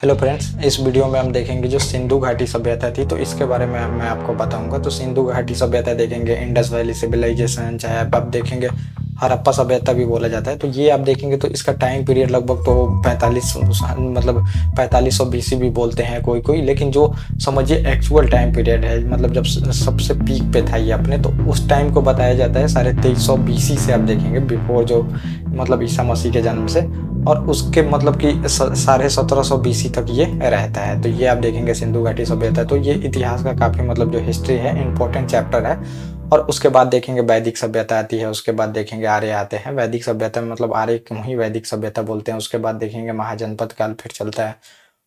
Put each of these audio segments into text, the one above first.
Hello friends, इस video में हम देखेंगे जो सिंधु घाटी सभ्यता थी तो इसके बारे में मैं आपको बताऊंगा। तो सिंधु घाटी सभ्यता देखेंगे, इंडस वैली सिविलाइजेशन, चाहे आप देखेंगे हड़प्पा सभ्यता भी बोला जाता है। तो ये आप देखेंगे तो इसका टाइम पीरियड लगभग तो 45 मतलब 4500 बीसी भी बोलते हैं कोई कोई, लेकिन जो समझिए एक्चुअल टाइम पीरियड है मतलब जब सबसे पीक पे था ये अपने, तो उस टाइम को बताया जाता है 2350 बीसी से आप देखेंगे, बिफोर जो मतलब ईसा मसीह के जन्म से, और उसके मतलब कि 1750 बीसी तक ये रहता है। तो ये आप देखेंगे सिंधु घाटी सभ्यता। तो ये इतिहास का काफी मतलब जो हिस्ट्री है इंपॉर्टेंट चैप्टर है। और उसके बाद देखेंगे वैदिक सभ्यता आती है, उसके बाद देखेंगे आर्य आते हैं। वैदिक सभ्यता में मतलब आर्य को ही वैदिक सभ्यता बोलते हैं। उसके बाद देखेंगे महाजनपद काल फिर चलता है,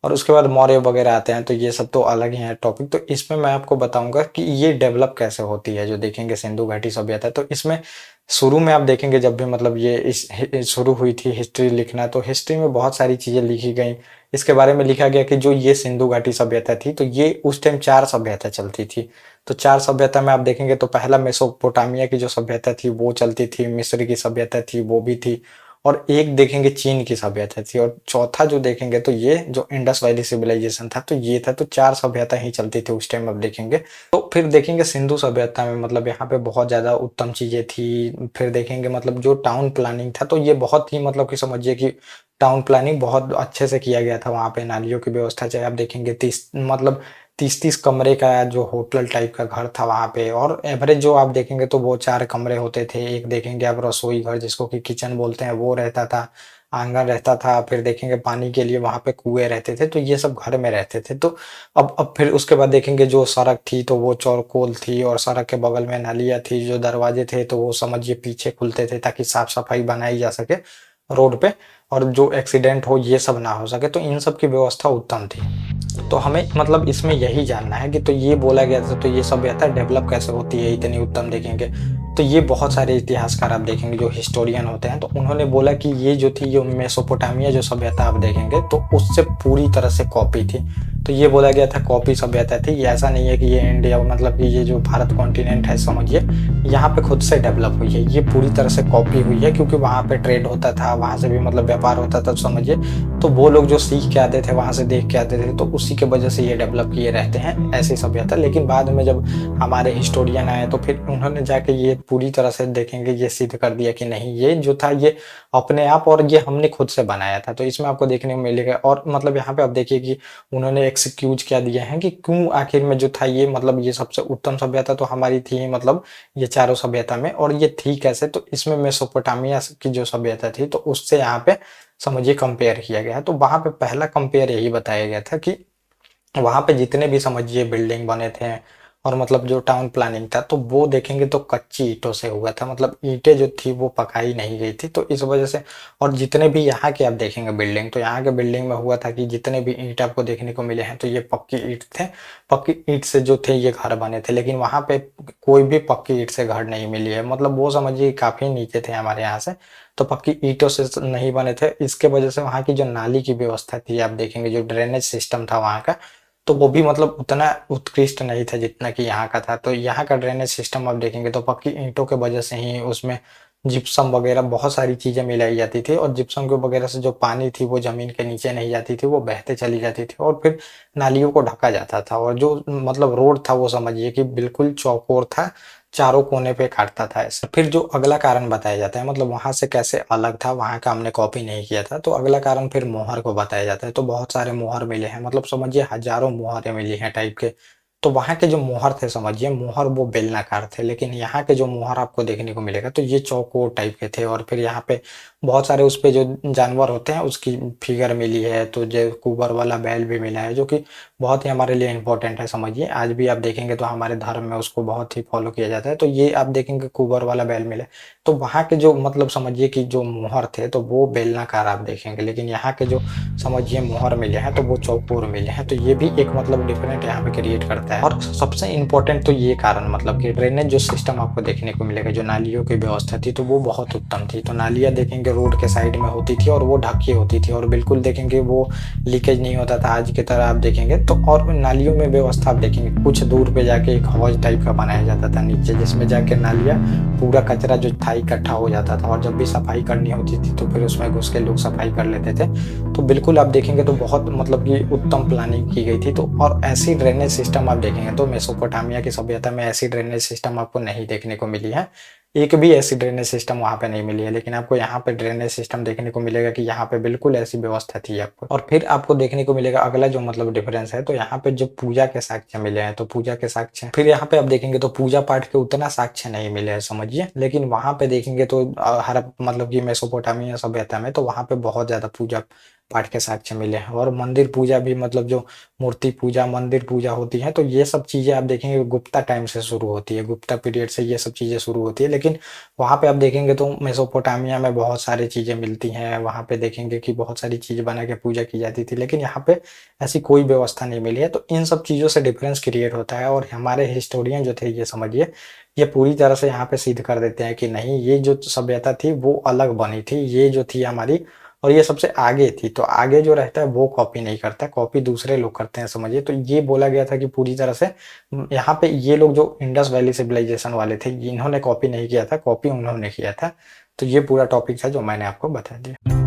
और उसके बाद मौर्य वगैरह आते हैं। तो ये सब तो अलग ही है टॉपिक। तो इसमें मैं आपको बताऊंगा कि ये डेवलप कैसे होती है जो देखेंगे सिंधु घाटी सभ्यता। तो इसमें शुरू में आप देखेंगे जब भी मतलब ये इस शुरू हुई थी हिस्ट्री लिखना, तो हिस्ट्री में बहुत सारी चीजें लिखी गई। इसके बारे में लिखा गया कि जो ये सिंधु घाटी सभ्यता थी तो ये उस टाइम 4 सभ्यता चलती थी। तो 4 सभ्यता में आप देखेंगे तो पहला मेसोपोटामिया की जो सभ्यता थी वो चलती थी, मिस्र की सभ्यता थी वो भी थी, और एक देखेंगे चीन की सभ्यता थी, और चौथा जो देखेंगे तो ये जो इंडस वैली सिविलाइजेशन था तो ये था। तो 4 सभ्यता ही चलती थी उस टाइम। अब देखेंगे तो फिर देखेंगे सिंधु सभ्यता में मतलब यहाँ पे बहुत ज्यादा उत्तम चीजें थी। फिर देखेंगे मतलब जो टाउन प्लानिंग था तो ये बहुत ही मतलब कि समझिए कि टाउन प्लानिंग बहुत अच्छे से किया गया था। वहां पे नालियों की व्यवस्था, चाहे आप देखेंगे 30 कमरे का जो होटल टाइप का घर था वहां पे, और एवरेज जो आप देखेंगे तो वो 4 कमरे होते थे। एक देखेंगे आप रसोई घर जिसको कि किचन बोलते हैं वो रहता था, आंगन रहता था। फिर देखेंगे पानी के लिए वहां पे कुएं रहते थे। तो ये सब घर में रहते थे। तो अब फिर उसके बाद देखेंगे जो सड़क थी तो वो चौकोर थी, और सड़क के बगल में नालियां थी। जो दरवाजे थे तो वो समझिए पीछे खुलते थे ताकि साफ सफाई बनाई जा सके रोड पे, और जो एक्सीडेंट हो ये सब ना हो सके। तो इन सब की व्यवस्था उत्तम थी। तो हमें मतलब इसमें यही जानना है कि तो ये बोला गया था तो ये सभ्यता डेवलप कैसे होती है इतनी उत्तम देखेंगे। तो ये बहुत सारे इतिहासकार आप देखेंगे जो हिस्टोरियन होते हैं तो उन्होंने बोला कि ये जो थी ये मेसोपोटामिया जो सभ्यता आप देखेंगे तो उससे पूरी तरह से कॉपी थी। तो ये बोला गया था कॉपी सभ्यता थी। ये ऐसा नहीं है कि ये इंडिया मतलब कि ये जो भारत कॉन्टिनेंट है समझिए यहाँ पे खुद से डेवलप हुई है। ये पूरी तरह से कॉपी हुई है क्योंकि वहाँ पे ट्रेड होता था, वहाँ से भी मतलब व्यापार होता था समझिए। तो वो लोग जो सीख के आते थे वहां से देख के आते थे, तो उसी के वजह से ये डेवलप किए रहते हैं ऐसी सभ्यता। लेकिन बाद में जब हमारे हिस्टोरियन आए तो फिर उन्होंने जाके ये पूरी तरह से देखेंगे ये सिद्ध कर दिया कि नहीं ये जो था ये अपने आप और ये हमने खुद से बनाया था। तो इसमें आपको देखने को मिलेगा। और मतलब यहाँ पे आप देखिए कि उन्होंने एक्सक्यूज क्या दिया है कि क्यों आखिर में जो था ये मतलब ये सबसे उत्तम सभ्यता तो हमारी थी मतलब ये चारों सभ्यता में, और ये थी कैसे। तो इसमें मेसोपोटामिया की जो सभ्यता थी तो उससे यहाँ पे समझिए कंपेयर किया गया है। तो वहां पे पहला कंपेयर यही बताया गया था कि वहां पे जितने भी समझिए बिल्डिंग बने थे और मतलब जो टाउन प्लानिंग था तो वो देखेंगे तो कच्ची ईंटों से हुआ था। मतलब ईंटें जो थी वो पकाई नहीं गई थी। तो इस वजह से, और जितने भी यहाँ के आप देखेंगे बिल्डिंग तो यहाँ के बिल्डिंग में हुआ था कि जितने भी ईंट आपको देखने को मिले हैं तो ये पक्की ईंट थे। पक्की ईंट से जो थे ये घर बने थे। लेकिन वहां पे कोई भी पक्की ईंट से घर नहीं मिली है। मतलब वो समझिए काफी नीचे थे हमारे यहाँ से, तो पक्की ईंटों से नहीं बने थे। इसके वजह से वहाँ की जो नाली की व्यवस्था थी आप देखेंगे, जो ड्रेनेज सिस्टम था वहाँ का, तो वो भी मतलब उतना उत्कृष्ट नहीं था जितना कि यहाँ का था। तो यहाँ का ड्रेनेज सिस्टम आप देखेंगे तो पक्की ईंटों के वजह से ही उसमें जिप्सम वगैरह बहुत सारी चीजें मिलाई जाती थी, और जिप्सम के वगैरह से जो पानी थी वो जमीन के नीचे नहीं जाती थी, वो बहते चली जाती थी, और फिर नालियों को ढका जाता था। और जो मतलब रोड था वो समझिए कि बिल्कुल चौकोर था, चारों कोने पे काटता था ऐसे। फिर जो अगला कारण बताया जाता है मतलब वहां से कैसे अलग था, वहां का हमने कॉपी नहीं किया था। तो अगला कारण फिर मोहर को बताया जाता है। तो बहुत सारे मोहर मिले हैं, मतलब समझिए हजारों मोहरें मिली हैं टाइप के। तो वहां के जो मोहर थे समझिए मोहर वो बेलनाकार थे, लेकिन यहाँ के जो मोहर आपको देखने को मिलेगा तो ये चौकोर टाइप के थे। और फिर यहाँ पे बहुत सारे उस पे जो जानवर होते हैं उसकी फिगर मिली है। तो जो कुबर वाला बैल भी मिला है जो कि बहुत ही हमारे लिए इंपॉर्टेंट है समझिए। आज भी आप देखेंगे तो हमारे धर्म में उसको बहुत ही फॉलो किया जाता है। तो ये आप देखेंगे कुबर वाला बैल मिले। तो वहाँ के जो मतलब समझिए कि जो मोहर थे तो वो बेलनाकार आप देखेंगे, लेकिन यहाँ के जो समझिए मोहर मिले हैं तो वो चौकोर मिले हैं। तो ये भी एक मतलब डिफरेंट यहाँ पे क्रिएट करता है। और सबसे इम्पोर्टेंट तो ये कारण मतलब कि ड्रेनेज जो सिस्टम आपको देखने को मिलेगा, जो नालियों की व्यवस्था थी तो वो बहुत उत्तम थी। तो नालियाँ देखेंगे के रोड के साइड में होती थी और वो ढकी होती थी और बिल्कुल देखेंगे वो लीकेज नहीं होता था आज की तरह आप देखेंगे तो। और नालियों में व्यवस्था आप देखेंगे कुछ दूर पे जाके एक हौज टाइप का बनाया जाता था नीचे, जिसमें जाके नालियाँ पूरा कचरा जो था इकट्ठा हो जाता था और जब भी सफाई करनी होती थी तो फिर उसमें घुस के लोग सफाई कर लेते थे। तो बिल्कुल आप देखेंगे तो बहुत मतलब कि उत्तम प्लानिंग की गई थी। तो और ऐसी ड्रेनेज सिस्टम आप देखेंगे तो मेसोपोटामिया की सभ्यता में ऐसी ड्रेनेज सिस्टम आपको नहीं देखने को मिली है, एक भी ऐसी ड्रेनेज सिस्टम वहाँ पे नहीं मिली है। लेकिन आपको यहाँ पे ड्रेनेज सिस्टम देखने को मिलेगा कि यहाँ पे बिल्कुल ऐसी व्यवस्था थी आपको। और फिर आपको देखने को मिलेगा अगला जो मतलब डिफरेंस है, तो यहाँ पे जो पूजा के साक्ष्य मिले हैं, तो पूजा के साक्ष्य फिर यहाँ पे आप देखेंगे तो पूजा पाठ के उतना साक्ष्य नहीं मिले हैं समझिए। लेकिन वहाँ पे देखेंगे तो हर मतलब कि मेसोपोटामिया सभ्यता में तो वहाँ पे बहुत ज्यादा पूजा पाठ के साक्ष्य मिले हैं। और मंदिर पूजा भी मतलब जो मूर्ति पूजा मंदिर पूजा होती है तो ये सब चीजें आप देखेंगे गुप्ता टाइम से शुरू होती है, गुप्ता पीरियड से ये सब चीजें शुरू होती है। लेकिन वहाँ पे आप देखेंगे तो मेसोपोटामिया में बहुत सारी चीजें मिलती हैं, वहाँ पे देखेंगे कि बहुत सारी चीजें बना के पूजा की जाती थी, लेकिन यहाँ पे ऐसी कोई व्यवस्था नहीं मिली है। तो इन सब चीजों से डिफरेंस क्रिएट होता है और हमारे हिस्टोरियन जो थे ये समझिए ये पूरी तरह से यहाँ पे सिद्ध कर देते हैं कि नहीं ये जो सभ्यता थी वो अलग बनी थी, ये जो थी हमारी और ये सबसे आगे थी। तो आगे जो रहता है वो कॉपी नहीं करता, कॉपी दूसरे लोग करते हैं समझिए। तो ये बोला गया था कि पूरी तरह से यहाँ पे ये लोग जो इंडस वैली सिविलाइजेशन वाले थे इन्होंने कॉपी नहीं किया था, कॉपी उन्होंने किया था। तो ये पूरा टॉपिक था जो मैंने आपको बता दिया।